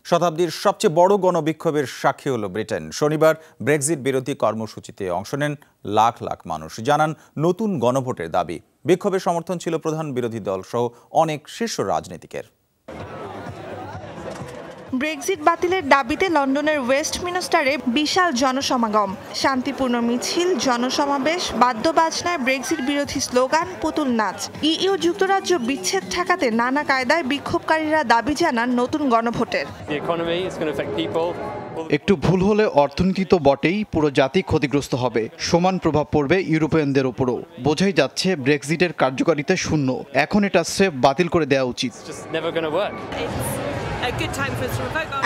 শতাব্দীর সবচেয়ে বড় গণবিক্ষোভের সাক্ষী হলো ব্রিটেন। শনিবার ব্রেক্সিট বিরোধী কর্মসূচিতে অংশ নেন লাখ লাখ মানুষ। জানান নতুন গণভোটের দাবি। বিক্ষোভের সমর্থন ছিল প্রধান বিরোধী দল সহ অনেক শীর্ষ রাজনীতিকের। ব্রেক্সিট বাতিলের দাবিতে লন্ডনের ওয়েস্টমিনস্টারে বিশাল জনসমাগম, শান্তিপূর্ণ মিছিল, জনসমাবেশ, বাদ্যবাজনায় ব্রেক্সিট বিরোধী স্লোগান, পুতুল নাচ। ইইউ যুক্তরাজ্য বিচ্ছেদ ঠেকাতে নানা কায়দায় বিক্ষোভকারীরা দাবি জানান নতুন গণভোটের। একটু ভুল হলে অর্থনীতি তো বটেই, পুরো জাতি ক্ষতিগ্রস্ত হবে। সমান প্রভাব পড়বে ইউরোপিয়ানদের উপরও। বোঝাই যাচ্ছে ব্রেক্সিটের কার্যকারিতা শূন্য। এখন এটা স্রেফ বাতিল করে দেওয়া উচিত।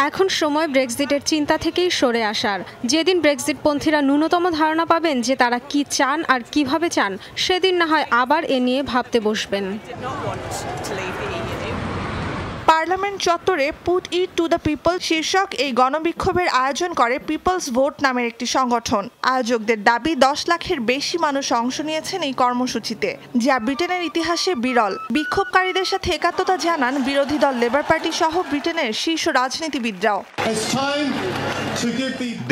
এখন সময় ব্রেক্সিটের চিন্তা থেকেই সরে আসার। যেদিন ব্রেক্সিট পন্থীরা ন্যূনতম ধারণা পাবেন যে তারা কি চান আর কিভাবে চান, সেদিন না হয় আবার এ নিয়ে ভাবতে বসবেন। পার্লামেন্ট চত্বরে put it to the people শীর্ষক এই গণবিক্ষোভের আয়োজন করে পিপলস ভোট নামের একটি সংগঠন। আয়োজকদের দাবি 10 লাখের বেশি মানুষ অংশ নিয়েছেন এই কর্মসূচিতে, যা ব্রিটেনের ইতিহাসে বিরল। বিক্ষোভকারীদের সাথে একাত্মতা জানান বিরোধী দল লেবার পার্টি সহ ব্রিটেনের শীর্ষ রাজনীতিবিদরাও।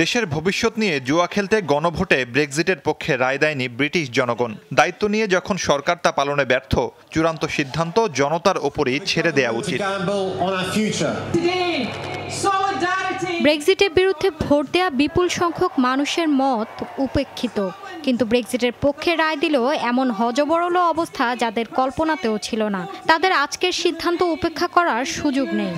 দেশের ভবিষ্যৎ নিয়ে জুয়া খেলতে গণভোটে ব্রেক্সিটের পক্ষে রায় দেয়নি ব্রিটিশ জনগণ। দায়িত্ব নিয়ে যখন সরকার তা পালনে ব্যর্থ, চূড়ান্ত সিদ্ধান্ত জনতার ওপরই ছেড়ে দেওয়া উচিত। ব্রেক্সিটের বিরুদ্ধে ভোট দেয়া বিপুল সংখ্যক মানুষের মত উপেক্ষিত, কিন্তু ব্রেক্সিটের পক্ষে রায় দিলেও এমন হযবরল অবস্থা যাদের কল্পনাতেও ছিল না। তাদের আজকের সিদ্ধান্ত উপেক্ষা করার সুযোগ নেই।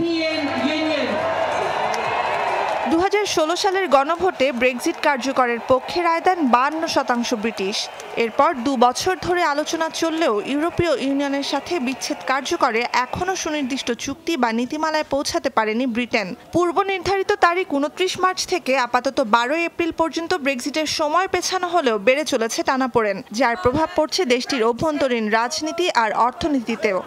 2016 সালের গণভোটে ব্রেক্সিট কার্যকরের পক্ষে রায় দেন 52% ব্রিটিশ। এরপর 2 বছর ধরে আলোচনা চললেও ইউরোপীয় ইউনিয়নের সাথে বিচ্ছেদ কার্যকরে এখনও সুনির্দিষ্ট চুক্তি বা নীতিমালায় পৌঁছাতে পারেনি ব্রিটেন। পূর্ব নির্ধারিত তারিখ 29 মার্চ থেকে আপাতত 12 এপ্রিল পর্যন্ত ব্রেক্সিটের সময় পেছানো হলেও বেড়ে চলেছে টানাপোড়েন, যার প্রভাব পড়ছে দেশটির অভ্যন্তরীণ রাজনীতি আর অর্থনীতিতেও।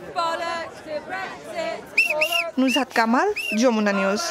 নুজহাত কামাল, যমুনা নিউজ।